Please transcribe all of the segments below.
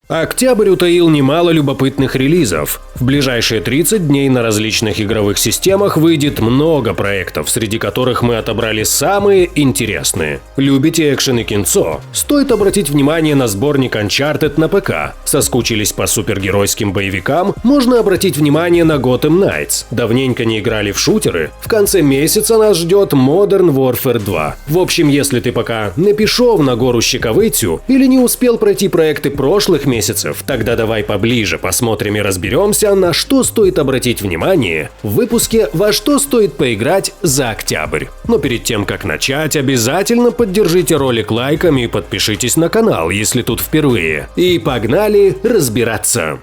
Октябрь утаил немало любопытных релизов. В ближайшие 30 дней на различных игровых системах выйдет много проектов, среди которых мы отобрали самые интересные. Любите экшен и кинцо? Стоит обратить внимание на сборник Uncharted на ПК. Соскучились по супергеройским боевикам? Можно обратить внимание на Gotham Knights. Давненько не играли в шутеры? В конце месяца нас ждет Modern Warfare 2. В общем, если ты пока не пішов на гору Щековицю или не успел пройти проекты прошлых месяцев, тогда давай поближе посмотрим и разберемся, на что стоит обратить внимание в выпуске «Во что стоит поиграть за октябрь». Но перед тем, как начать, обязательно поддержите ролик лайком и подпишитесь на канал, если тут впервые. И погнали разбираться!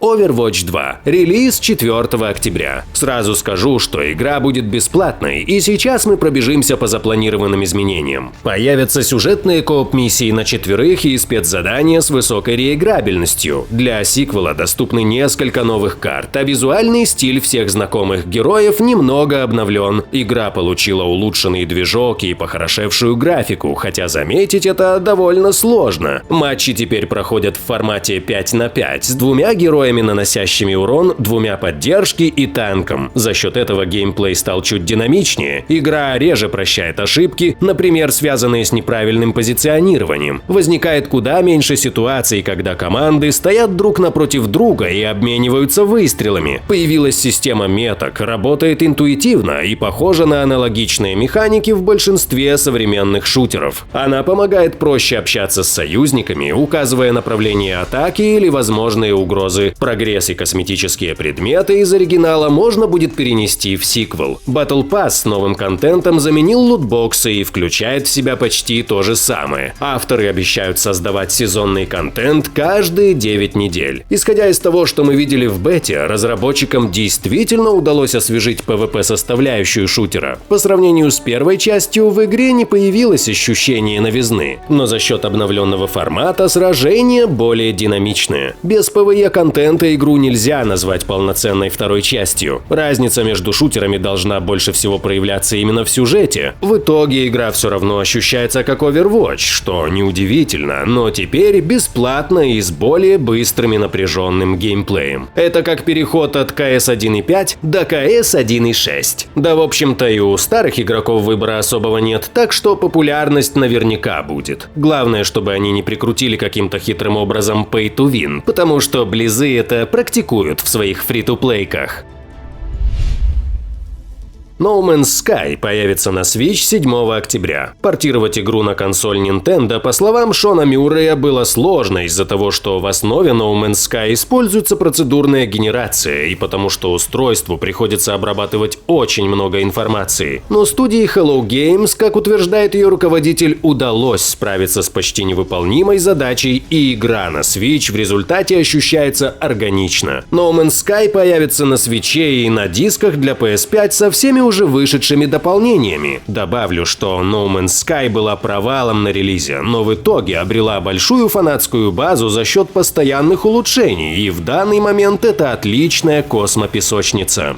Overwatch 2. Релиз 4 октября. Сразу скажу, что игра будет бесплатной, и сейчас мы пробежимся по запланированным изменениям. Появятся сюжетные кооп-миссии на 4 и спецзадания с высокой реиграбельностью. Для сиквела доступны несколько новых карт, а визуальный стиль всех знакомых героев немного обновлен. Игра получила улучшенный движок и похорошевшую графику, хотя заметить это довольно сложно. Матчи теперь проходят в формате 5 на 5 с двумя героями, наносящими урон, двумя поддержки и танком. За счет этого геймплей стал чуть динамичнее. Игра реже прощает ошибки, например, связанные с неправильным позиционированием. Возникает куда меньше ситуаций, когда команды стоят друг напротив друга и обмениваются выстрелами. Появилась система меток, работает интуитивно и похожа на аналогичные механики в большинстве современных шутеров. Она помогает проще общаться с союзниками, указывая направление атаки или возможные угрозы. Прогресс и косметические предметы из оригинала можно будет перенести в сиквел. Battle Pass с новым контентом заменил лутбоксы и включает в себя почти то же самое. Авторы обещают создавать сезонный контент каждые 9 недель. Исходя из того, что мы видели в бете, разработчикам действительно удалось освежить PvP-составляющую шутера. По сравнению с первой частью в игре не появилось ощущение новизны, но за счет обновленного формата сражения более динамичные. Без PvE-контента игру нельзя назвать полноценной второй частью. Разница между шутерами должна больше всего проявляться именно в сюжете. В итоге игра все равно ощущается как Overwatch, что неудивительно, но теперь бесплатно и с более быстрым и напряженным геймплеем. Это как переход от CS 1.5 до CS 1.6. Да, в общем-то, и у старых игроков выбора особого нет, так что популярность наверняка будет. Главное, чтобы они не прикрутили каким-то хитрым образом pay to win, потому что близы это практикуют в своих фри-ту-плейках. No Man's Sky появится на Switch 7 октября. Портировать игру на консоль Nintendo, по словам Шона Мюррея, было сложно из-за того, что в основе No Man's Sky используется процедурная генерация, и потому что устройству приходится обрабатывать очень много информации. Но студии Hello Games, как утверждает ее руководитель, удалось справиться с почти невыполнимой задачей, и игра на Switch в результате ощущается органично. No Man's Sky появится на Switch и на дисках для PS5 со всеми уже вышедшими дополнениями. Добавлю, что No Man's Sky была провалом на релизе, но в итоге обрела большую фанатскую базу за счет постоянных улучшений, и в данный момент это отличная космопесочница.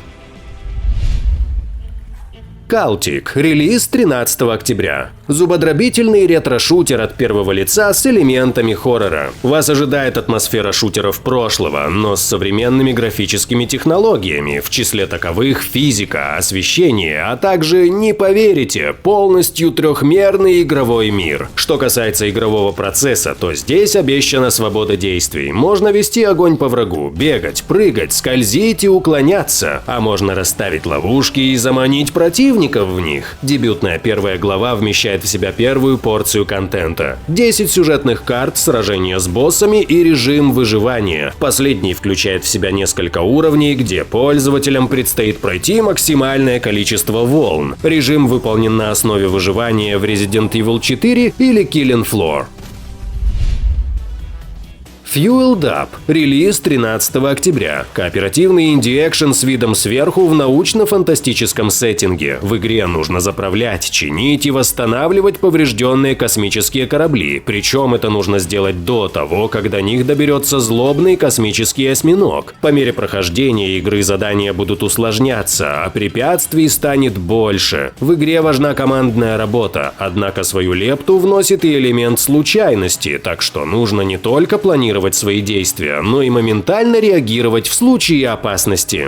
Cultic. Релиз 13 октября. Зубодробительный ретро-шутер от первого лица с элементами хоррора. Вас ожидает атмосфера шутеров прошлого, но с современными графическими технологиями, в числе таковых физика, освещение, а также, не поверите, полностью трехмерный игровой мир. Что касается игрового процесса, то здесь обещана свобода действий. Можно вести огонь по врагу, бегать, прыгать, скользить и уклоняться, а можно расставить ловушки и заманить противника в них. Дебютная первая глава вмещает в себя первую порцию контента. 10 сюжетных карт, сражения с боссами и режим выживания. Последний включает в себя несколько уровней, где пользователям предстоит пройти максимальное количество волн. Режим выполнен на основе выживания в Resident Evil 4 или Killing Floor. Fueled Up. Релиз 13 октября. Кооперативный инди-экшен с видом сверху в научно-фантастическом сеттинге. В игре нужно заправлять, чинить и восстанавливать поврежденные космические корабли. Причем это нужно сделать до того, как до них доберется злобный космический осьминог. По мере прохождения игры задания будут усложняться, а препятствий станет больше. В игре важна командная работа, однако свою лепту вносит и элемент случайности, так что нужно не только планировать свои действия, но и моментально реагировать в случае опасности.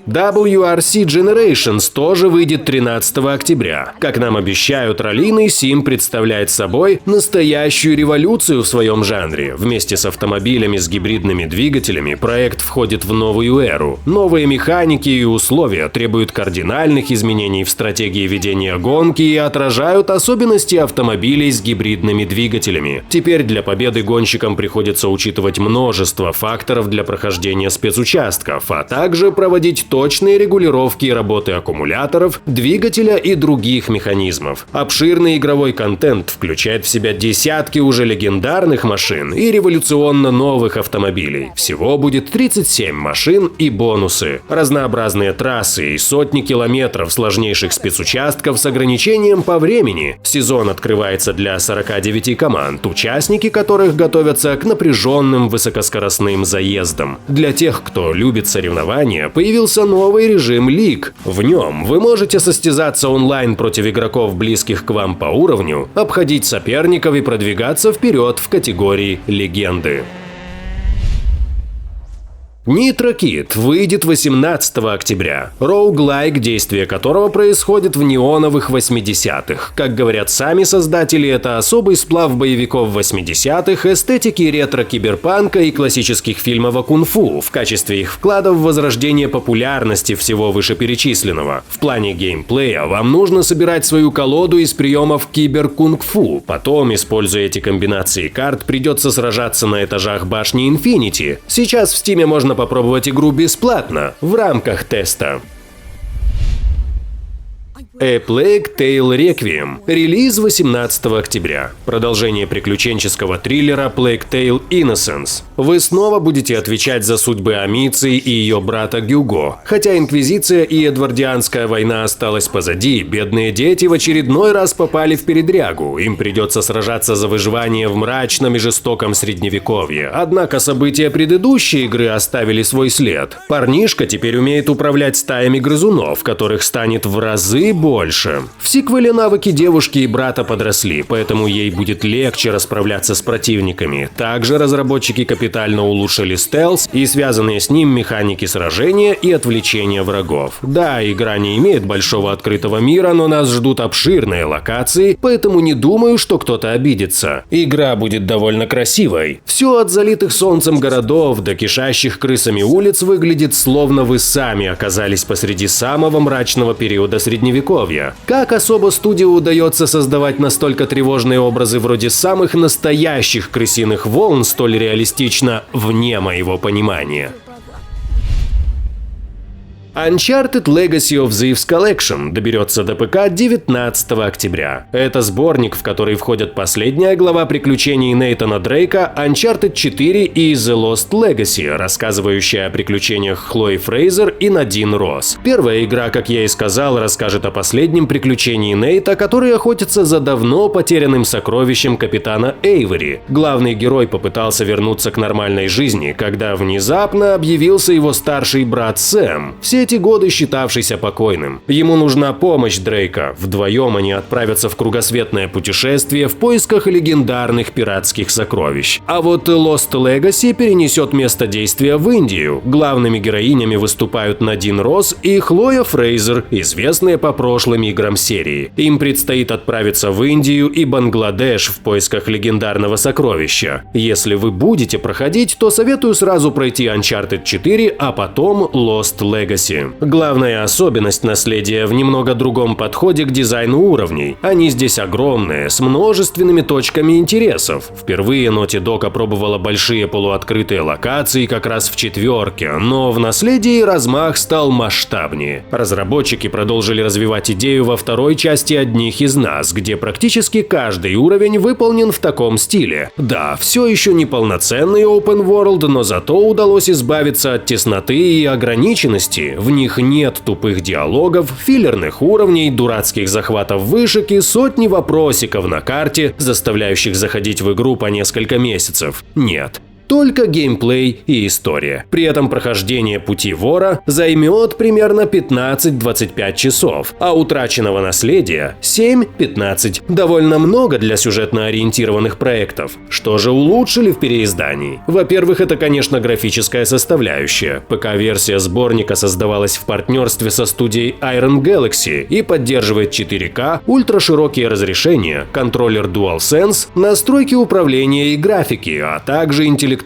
WRC Generations тоже выйдет 13 октября. Как нам обещают раллийный сим представляет собой настоящую революцию в своем жанре. Вместе с автомобилями с гибридными двигателями проект входит в новую эру. Новые механики и условия требуют кардинальных изменений в стратегии ведения гонки и отражают особенности автомобилей с гибридными двигателями. Теперь для победы гонщикам приходится учитывать множество факторов для прохождения спецучастков, а также проводить точные регулировки работы аккумуляторов, двигателя и других механизмов. Обширный игровой контент включает в себя десятки уже легендарных машин и революционно новых автомобилей. Всего будет 37 машин и бонусы. Разнообразные трассы и сотни километров сложнейших спецучастков с ограничением по времени. Сезон открывается для 49 команд, участники которых готовятся к напряженным высокоскоростным заездам. Для тех, кто любит соревнования, появился новый режим Лиг. В нем вы можете состязаться онлайн против игроков, близких к вам по уровню, обходить соперников и продвигаться вперед в категории легенды. Nitro Kid выйдет 18 октября. Роуглайк, действие которого происходит в неоновых 80-х. Как говорят сами создатели, это особый сплав боевиков 80-х, эстетики ретро-киберпанка и классических фильмов о кунг-фу в качестве их вклада в возрождение популярности всего вышеперечисленного. В плане геймплея вам нужно собирать свою колоду из приемов кибер-кунг-фу. Потом, используя эти комбинации карт, придется сражаться на этажах башни Infinity. Сейчас в Steam можно попробовать игру бесплатно, в рамках теста. A Plague Tale Requiem. Релиз 18 октября. Продолжение приключенческого триллера Plague Tale Innocence. Вы снова будете отвечать за судьбы Амиции и ее брата Гюго. Хотя Инквизиция и Эдвардианская война осталась позади, бедные дети в очередной раз попали в передрягу. Им придется сражаться за выживание в мрачном и жестоком средневековье. Однако события предыдущей игры оставили свой след. Парнишка теперь умеет управлять стаями грызунов, которых станет в разы больше. В сиквеле навыки девушки и брата подросли, поэтому ей будет легче расправляться с противниками. Также разработчики капитально улучшили стелс и связанные с ним механики сражения и отвлечения врагов. Да, игра не имеет большого открытого мира, но нас ждут обширные локации, поэтому не думаю, что кто-то обидится. Игра будет довольно красивой. Все от залитых солнцем городов до кишащих крысами улиц выглядит, словно вы сами оказались посреди самого мрачного периода средневековья. Как особо студию удается создавать настолько тревожные образы вроде самых настоящих крысиных волн столь реалистично, вне моего понимания. Uncharted Legacy of Thieves Collection доберется до ПК 19 октября. Это сборник, в который входят последняя глава приключений Нейтана Дрейка, Uncharted 4 и The Lost Legacy, рассказывающая о приключениях Хлои Фрейзер и Надин Росс. Первая игра, как я и сказал, расскажет о последнем приключении Нейта, который охотится за давно потерянным сокровищем капитана Эйвори. Главный герой попытался вернуться к нормальной жизни, когда внезапно объявился его старший брат Сэм. Все эти годы считавшийся покойным. Ему нужна помощь Дрейка. Вдвоем они отправятся в кругосветное путешествие в поисках легендарных пиратских сокровищ. А вот Lost Legacy перенесет место действия в Индию. Главными героинями выступают Надин Росс и Хлоя Фрейзер, известные по прошлым играм серии. Им предстоит отправиться в Индию и Бангладеш в поисках легендарного сокровища. Если вы будете проходить, то советую сразу пройти Uncharted 4, а потом Lost Legacy. сложности. Главная особенность наследия в немного другом подходе к дизайну уровней. Они здесь огромные, с множественными точками интересов. Впервые Naughty Dog опробовала большие полуоткрытые локации как раз в 4, но в наследии размах стал масштабнее. Разработчики продолжили развивать идею во второй части «Одних из нас», где практически каждый уровень выполнен в таком стиле. Да, все еще не полноценный open world, но зато удалось избавиться от тесноты и ограниченности. В них нет тупых диалогов, филлерных уровней, дурацких захватов вышек и сотни вопросиков на карте, заставляющих заходить в игру по несколько месяцев. Нет. Только геймплей и история. При этом прохождение пути вора займет примерно 15-25 часов, а утраченного наследия 7-15. Довольно много для сюжетно ориентированных проектов. Что же улучшили в переиздании? Во-первых, это, конечно, графическая составляющая. ПК-версия сборника создавалась в партнерстве со студией Iron Galaxy и поддерживает 4К, ультраширокие разрешения, контроллер DualSense, настройки управления и графики, а также интеллектуальное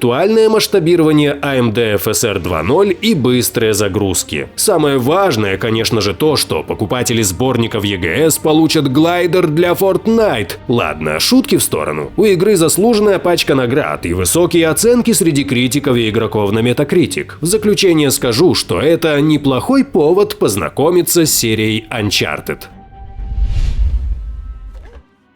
масштабирование AMD FSR 2.0 и быстрые загрузки. Самое важное, конечно же, то, что покупатели сборников EGS получат глайдер для Fortnite. Ладно, шутки в сторону. У игры заслуженная пачка наград и высокие оценки среди критиков и игроков на Metacritic. В заключение скажу, что это неплохой повод познакомиться с серией Uncharted.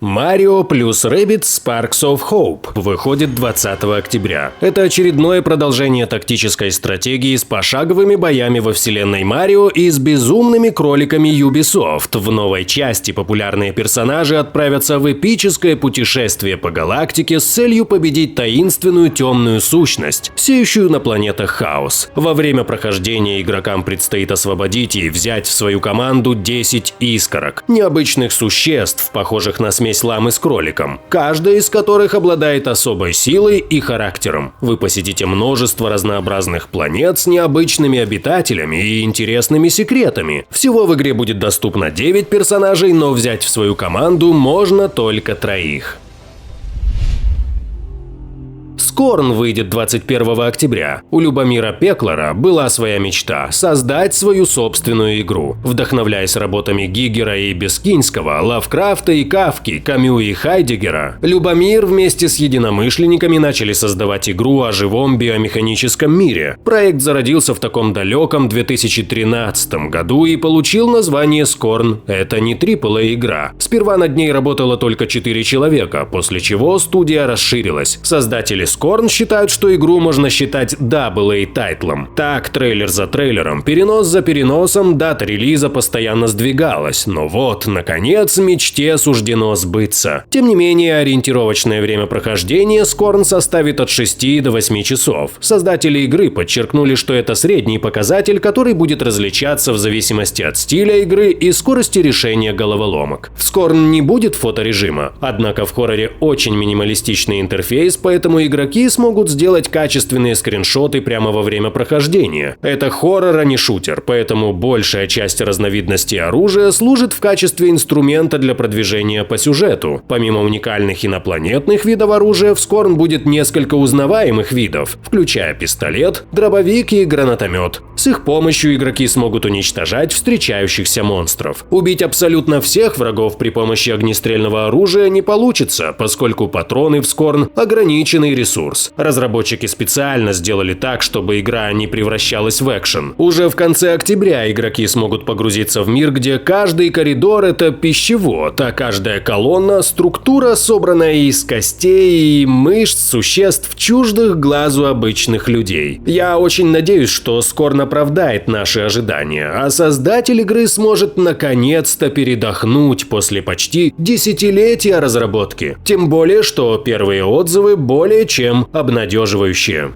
Mario плюс Rabbids Sparks of Hope выходит 20 октября. Это очередное продолжение тактической стратегии с пошаговыми боями во вселенной Марио и с безумными кроликами Ubisoft. В новой части популярные персонажи отправятся в эпическое путешествие по галактике с целью победить таинственную темную сущность, сеющую на планетах хаос. Во время прохождения игрокам предстоит освободить и взять в свою команду 10 искорок, необычных существ, похожих на смесь ламы с кроликом, каждая из которых обладает особой силой и характером. Вы посетите множество разнообразных планет с необычными обитателями и интересными секретами. Всего в игре будет доступно 9 персонажей, но взять в свою команду можно только 3. Scorn выйдет 21 октября. У Любомира Пеклера была своя мечта – создать свою собственную игру. Вдохновляясь работами Гигера и Бескинского, Лавкрафта и Кафки, Камю и Хайдеггера, Любомир вместе с единомышленниками начали создавать игру о живом биомеханическом мире. Проект зародился в таком далеком 2013 году и получил название Scorn. Это не AAA-игра. Сперва над ней работало только 4 человека, после чего студия расширилась. Создатели Scorn считают, что игру можно считать AA-тайтлом. Так, трейлер за трейлером, перенос за переносом, дата релиза постоянно сдвигалась. Но вот, наконец, мечте суждено сбыться. Тем не менее, ориентировочное время прохождения Scorn составит от 6 до 8 часов. Создатели игры подчеркнули, что это средний показатель, который будет различаться в зависимости от стиля игры и скорости решения головоломок. В Scorn не будет фоторежима, однако в хорроре очень минималистичный интерфейс, поэтому игроки смогут сделать качественные скриншоты прямо во время прохождения. Это хоррор, а не шутер, поэтому большая часть разновидностей оружия служит в качестве инструмента для продвижения по сюжету. Помимо уникальных инопланетных видов оружия, в Scorn будет несколько узнаваемых видов, включая пистолет, дробовик и гранатомет. С их помощью игроки смогут уничтожать встречающихся монстров. Убить абсолютно всех врагов при помощи огнестрельного оружия не получится, поскольку патроны в Scorn ограниченный ресурс. Разработчики специально сделали так, чтобы игра не превращалась в экшен. Уже в конце октября игроки смогут погрузиться в мир, где каждый коридор – это пищевод, а каждая колонна – структура, собранная из костей и мышц существ, чуждых глазу обычных людей. Я очень надеюсь, что Scorn оправдает наши ожидания, а создатель игры сможет наконец-то передохнуть после почти десятилетия разработки. Тем более, что первые отзывы более чем обнадеживающие.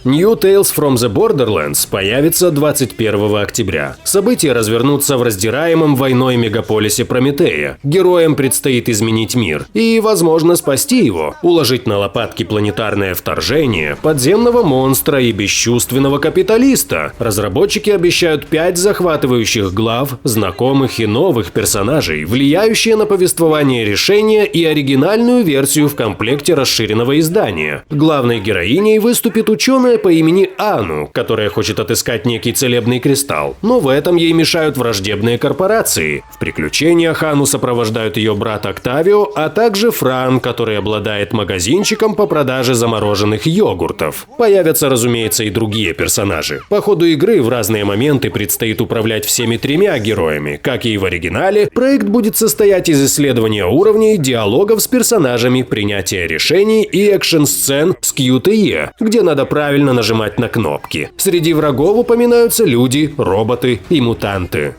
New Tales from the Borderlands появится 21 октября. События развернутся в раздираемом войной мегаполисе Прометея. Героям предстоит изменить мир и, возможно, спасти его, уложить на лопатки планетарное вторжение, подземного монстра и бесчувственного капиталиста. Разработчики обещают 5 захватывающих глав, знакомых и новых персонажей, влияющие на повествование решения и оригинальную версию в комплекте расширенного издания. Главной героиней выступит ученая героя по имени Ану, которая хочет отыскать некий целебный кристалл, но в этом ей мешают враждебные корпорации. В приключениях Ану сопровождают ее брат Октавио, а также Фран, который обладает магазинчиком по продаже замороженных йогуртов. Появятся, разумеется, и другие персонажи. По ходу игры в разные моменты предстоит управлять всеми тремя героями. Как и в оригинале, проект будет состоять из исследования уровней, диалогов с персонажами, принятия решений и экшн-сцен с QTE, где надо правильно нажимать на кнопки. Среди врагов упоминаются люди, роботы и мутанты.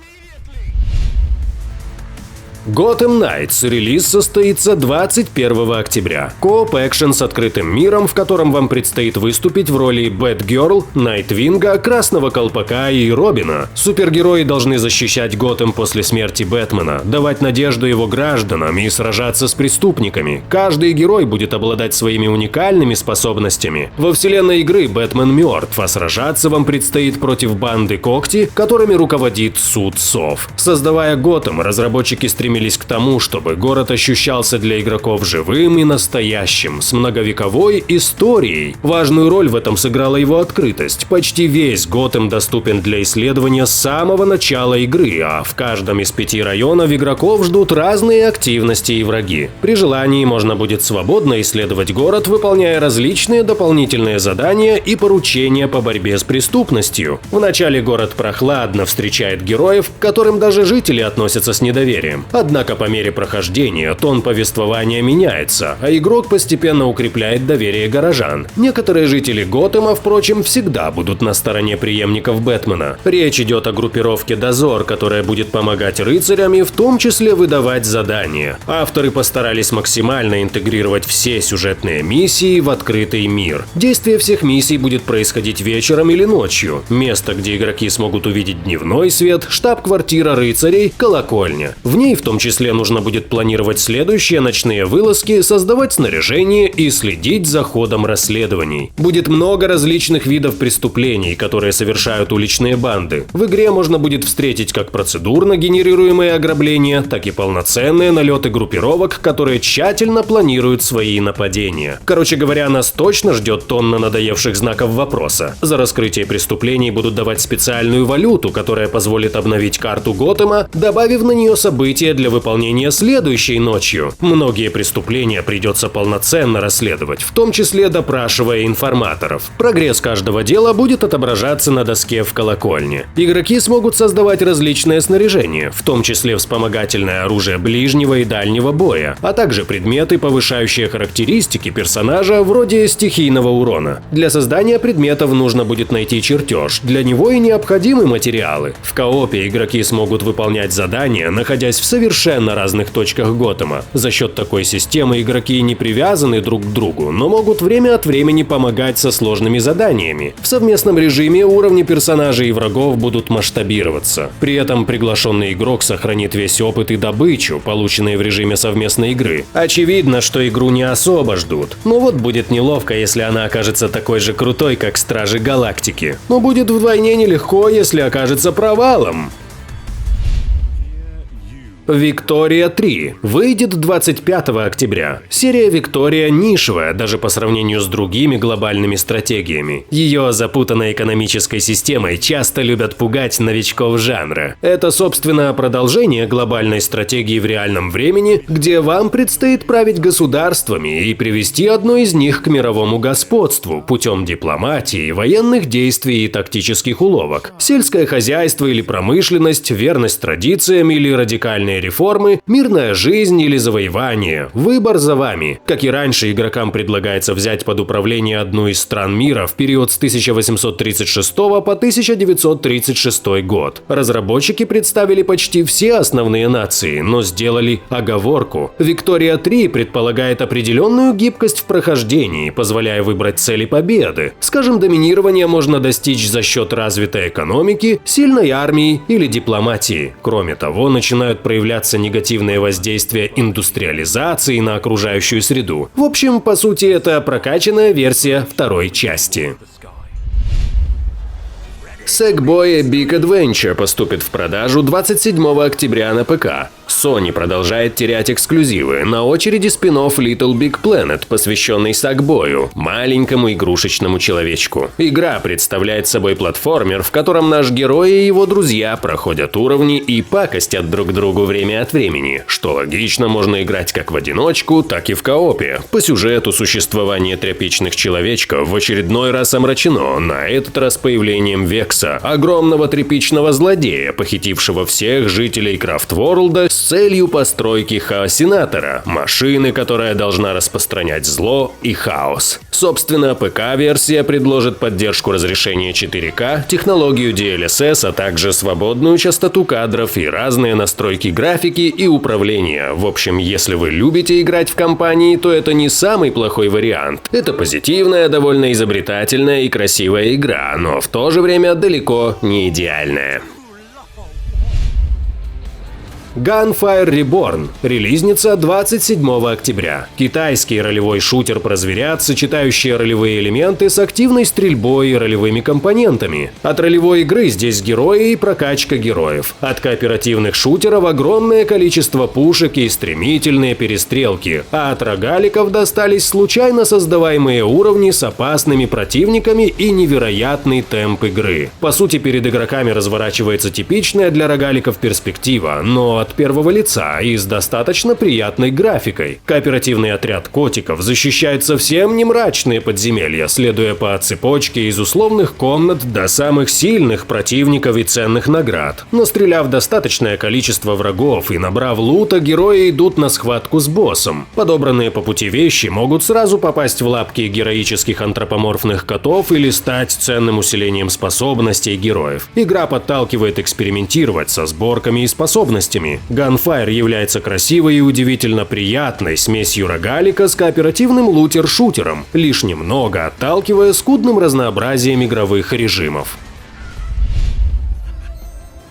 Gotham Knights релиз состоится 21 октября. Кооп-экшен с открытым миром, в котором вам предстоит выступить в роли Бэтгерл, Найтвинга, Красного Колпака и Робина. Супергерои должны защищать Готэм после смерти Бэтмена, давать надежду его гражданам и сражаться с преступниками. Каждый герой будет обладать своими уникальными способностями. Во вселенной игры Бэтмен мертв, а сражаться вам предстоит против банды Когти, которыми руководит Суд Сов. Создавая Готэм, разработчики стремились к тому, чтобы город ощущался для игроков живым и настоящим, с многовековой историей. Важную роль в этом сыграла его открытость. Почти весь Готэм доступен для исследования с самого начала игры, а в каждом из 5 районов игроков ждут разные активности и враги. При желании можно будет свободно исследовать город, выполняя различные дополнительные задания и поручения по борьбе с преступностью. Вначале город прохладно встречает героев, к которым даже жители относятся с недоверием. Однако по мере прохождения тон повествования меняется, а игрок постепенно укрепляет доверие горожан. Некоторые жители Готэма, впрочем, всегда будут на стороне преемников Бэтмена. Речь идет о группировке Дозор, которая будет помогать рыцарям и в том числе выдавать задания. Авторы постарались максимально интегрировать все сюжетные миссии в открытый мир. Действие всех миссий будет происходить вечером или ночью. Место, где игроки смогут увидеть дневной свет, штаб-квартира рыцарей, колокольня. В ней в том числе нужно будет планировать следующие ночные вылазки, создавать снаряжение и следить за ходом расследований. Будет много различных видов преступлений, которые совершают уличные банды. В игре можно будет встретить как процедурно генерируемые ограбления, так и полноценные налеты группировок, которые тщательно планируют свои нападения. Короче говоря, нас точно ждет тонна надоевших знаков вопроса. За раскрытие преступлений будут давать специальную валюту, которая позволит обновить карту Готэма, добавив на нее события для выполнения следующей ночью. Многие преступления придется полноценно расследовать, в том числе допрашивая информаторов. Прогресс каждого дела будет отображаться на доске в колокольне. Игроки смогут создавать различное снаряжение, в том числе вспомогательное оружие ближнего и дальнего боя, а также предметы, повышающие характеристики персонажа вроде стихийного урона. Для создания предметов нужно будет найти чертеж, для него и необходимы материалы. В коопе игроки смогут выполнять задания, находясь в совершенно разных точках Готэма. За счет такой системы игроки не привязаны друг к другу, но могут время от времени помогать со сложными заданиями. В совместном режиме уровни персонажей и врагов будут масштабироваться. При этом приглашенный игрок сохранит весь опыт и добычу, полученные в режиме совместной игры. Очевидно, что игру не особо ждут. Но вот будет неловко, если она окажется такой же крутой, как Стражи Галактики. Но будет вдвойне нелегко, если окажется провалом. Виктория 3 выйдет 25 октября. Серия Виктория нишевая, даже по сравнению с другими глобальными стратегиями. Ее запутанной экономической системой часто любят пугать новичков жанра. Это, собственно, продолжение глобальной стратегии в реальном времени, где вам предстоит править государствами и привести одно из них к мировому господству путем дипломатии, военных действий и тактических уловок. Сельское хозяйство или промышленность, верность традициям или радикальные реформы, мирная жизнь или завоевание. Выбор за вами. Как и раньше, игрокам предлагается взять под управление одну из стран мира в период с 1836 по 1936 год. Разработчики представили почти все основные нации, но сделали оговорку. Виктория 3 предполагает определенную гибкость в прохождении, позволяя выбрать цели победы. Скажем, доминирование можно достичь за счет развитой экономики, сильной армии или дипломатии. Кроме того, начинают проявляться негативные воздействия индустриализации на окружающую среду. В общем, по сути, это прокачанная версия второй части. Sackboy: Big Adventure поступит в продажу 27 октября на ПК. Sony продолжает терять эксклюзивы. На очереди спин-офф Little Big Planet, посвященный Сакбою, маленькому игрушечному человечку. Игра представляет собой платформер, в котором наш герой и его друзья проходят уровни и пакостят друг другу время от времени, что логично, можно играть как в одиночку, так и в коопе. По сюжету существование тряпичных человечков в очередной раз омрачено, на этот раз появлением Векса, огромного тряпичного злодея, похитившего всех жителей Крафтворлда с целью постройки Хаосинатора, машины, которая должна распространять зло и хаос. Собственно, ПК-версия предложит поддержку разрешения 4К, технологию DLSS, а также свободную частоту кадров и разные настройки графики и управления. В общем, если вы любите играть в компании, то это не самый плохой вариант. Это позитивная, довольно изобретательная и красивая игра, но в то же время далеко не идеальная. Gunfire Reborn. Релизница 27 октября. Китайский ролевой шутер про зверят, сочетающий ролевые элементы с активной стрельбой и ролевыми компонентами. От ролевой игры здесь герои и прокачка героев. От кооперативных шутеров огромное количество пушек и стремительные перестрелки. А от рогаликов достались случайно создаваемые уровни с опасными противниками и невероятный темп игры. По сути, перед игроками разворачивается типичная для рогаликов перспектива, но от первого лица и с достаточно приятной графикой. Кооперативный отряд котиков защищает совсем не мрачные подземелья, следуя по цепочке из условных комнат до самых сильных противников и ценных наград. Настреляв достаточное количество врагов и набрав лута, герои идут на схватку с боссом. Подобранные по пути вещи могут сразу попасть в лапки героических антропоморфных котов или стать ценным усилением способностей героев. Игра подталкивает экспериментировать со сборками и способностями. Gunfire является красивой и удивительно приятной смесью рогалика с кооперативным лутер-шутером, лишь немного отталкивая скудным разнообразием игровых режимов.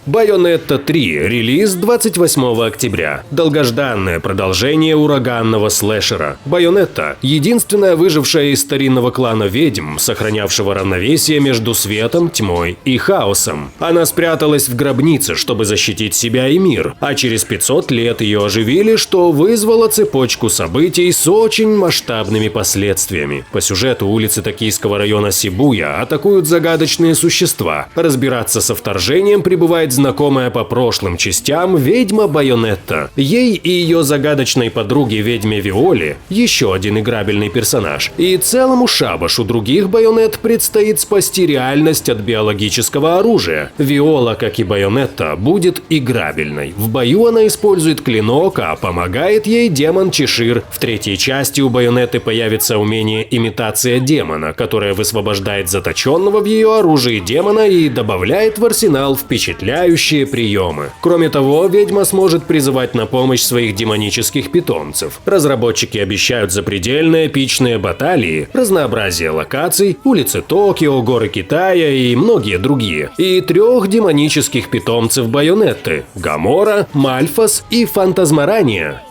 Bayonetta 3. Релиз 28 октября. Долгожданное продолжение ураганного слэшера. Bayonetta – единственная выжившая из старинного клана ведьм, сохранявшего равновесие между светом, тьмой и хаосом. Она спряталась в гробнице, чтобы защитить себя и мир, а через 500 лет ее оживили, что вызвало цепочку событий с очень масштабными последствиями. По сюжету улицы токийского района Сибуя атакуют загадочные существа. Разбираться со вторжением прибывает знакомая по прошлым частям ведьма Байонетта. Ей и ее загадочной подруге ведьме Виоле, еще один играбельный персонаж, и целому шабашу других Байонет предстоит спасти реальность от биологического оружия. Виола, как и Байонетта, будет играбельной. В бою она использует клинок, а помогает ей демон Чешир. В третьей части у Байонетты появится умение имитация демона, которое высвобождает заточенного в ее оружии демона и добавляет в арсенал впечатляющие приемы. Кроме того, ведьма сможет призывать на помощь своих демонических питомцев. Разработчики обещают запредельно эпичные баталии, разнообразие локаций, улицы Токио, горы Китая и многие другие. И 3 демонических питомцев Байонетты – Гамора, Мальфас и Фантазмарания.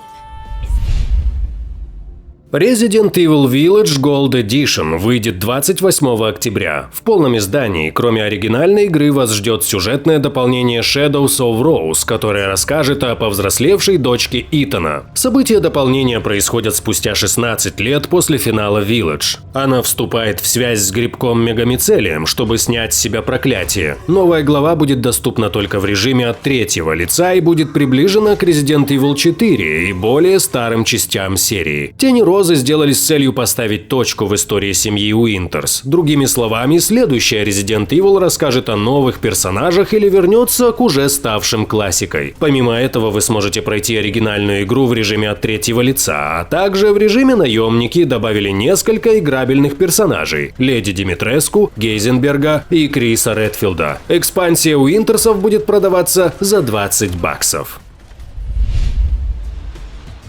Resident Evil Village Gold Edition выйдет 28 октября. В полном издании, кроме оригинальной игры, вас ждет сюжетное дополнение Shadows of Rose, которое расскажет о повзрослевшей дочке Итана. События дополнения происходят спустя 16 лет после финала Village. Она вступает в связь с грибком Мегамицелием, чтобы снять с себя проклятие. Новая глава будет доступна только в режиме от третьего лица и будет приближена к Resident Evil 4 и более старым частям серии. Тени Розы сделали с целью поставить точку в истории семьи Уинтерс. Другими словами, следующая Resident Evil расскажет о новых персонажах или вернется к уже ставшим классикой. Помимо этого, вы сможете пройти оригинальную игру в режиме от третьего лица, а также в режиме наемники добавили несколько играбельных персонажей – Леди Димитреску, Гейзенберга и Криса Редфилда. Экспансия Уинтерсов будет продаваться за $20.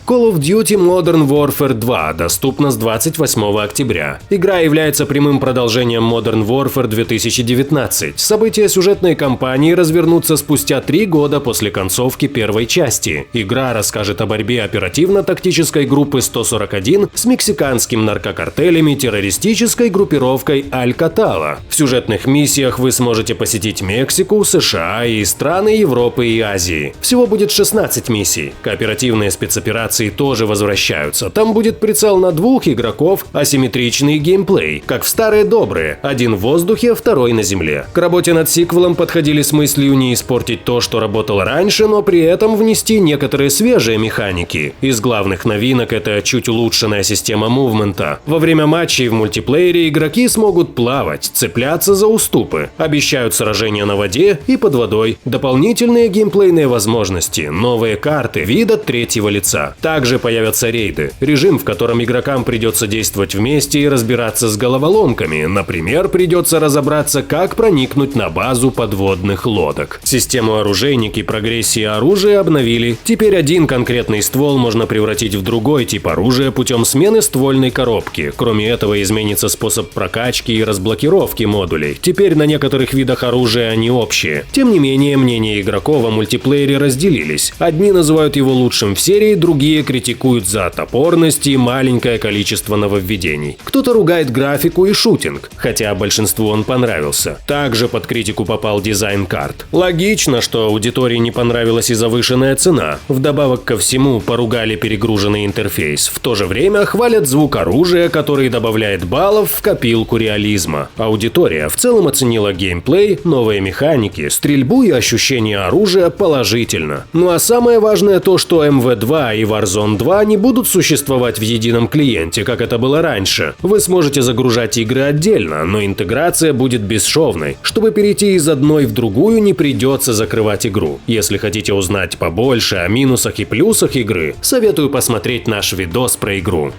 Call of Duty Modern Warfare 2 доступна с 28 октября. Игра является прямым продолжением Modern Warfare 2019. События сюжетной кампании развернутся спустя 3 года после концовки первой части. Игра расскажет о борьбе оперативно-тактической группы 141 с мексиканским наркокартелями террористической группировкой Аль-Катала. В сюжетных миссиях вы сможете посетить Мексику, США и страны Европы и Азии. Всего будет 16 миссий. Кооперативные спецоперации тоже возвращаются. Там будет прицел на 2 игроков, асимметричный геймплей, как в старые добрые, один в воздухе, второй на земле. К работе над сиквелом подходили с мыслью не испортить то, что работало раньше, но при этом внести некоторые свежие механики. Из главных новинок это чуть улучшенная система мувмента. Во время матчей в мультиплеере игроки смогут плавать, цепляться за уступы. Обещают сражения на воде и под водой, дополнительные геймплейные возможности, новые карты вида третьего лица. Также появятся рейды, режим, в котором игрокам придется действовать вместе и разбираться с головоломками. Например, придется разобраться, как проникнуть на базу подводных лодок. Систему оружейник и прогрессии оружия обновили. Теперь один конкретный ствол можно превратить в другой тип оружия путем смены ствольной коробки. Кроме этого, изменится способ прокачки и разблокировки модулей. Теперь на некоторых видах оружия они общие. Тем не менее, мнения игроков о мультиплеере разделились. Одни называют его лучшим в серии, другие критикуют за топорность и маленькое количество нововведений. Кто-то ругает графику и шутинг, хотя большинству он понравился. Также под критику попал дизайн карт. Логично, что аудитории не понравилась и завышенная цена. Вдобавок ко всему, поругали перегруженный интерфейс. В то же время хвалят звук оружия, который добавляет баллов в копилку реализма. Аудитория в целом оценила геймплей, новые механики, стрельбу и ощущение оружия положительно. Ну а самое важное то, что MV2 и Warzone 2 не будут существовать в едином клиенте, как это было раньше. Вы сможете загружать игры отдельно, но интеграция будет бесшовной. Чтобы перейти из одной в другую, не придется закрывать игру. Если хотите узнать побольше о минусах и плюсах игры, советую посмотреть наш видос про игру.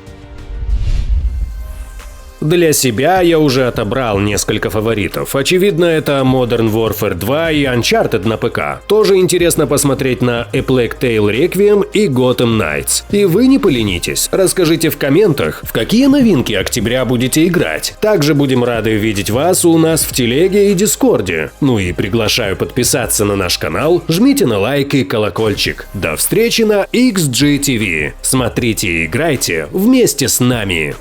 Для себя я уже отобрал несколько фаворитов. Очевидно, это Modern Warfare 2 и Uncharted на ПК. Тоже интересно посмотреть на A Plague Tale Requiem и Gotham Knights. И вы не поленитесь. Расскажите в комментах, в какие новинки октября будете играть. Также будем рады видеть вас у нас в телеге и дискорде. Ну и приглашаю подписаться на наш канал, жмите на лайк и колокольчик. До встречи на XGTV. Смотрите и играйте вместе с нами.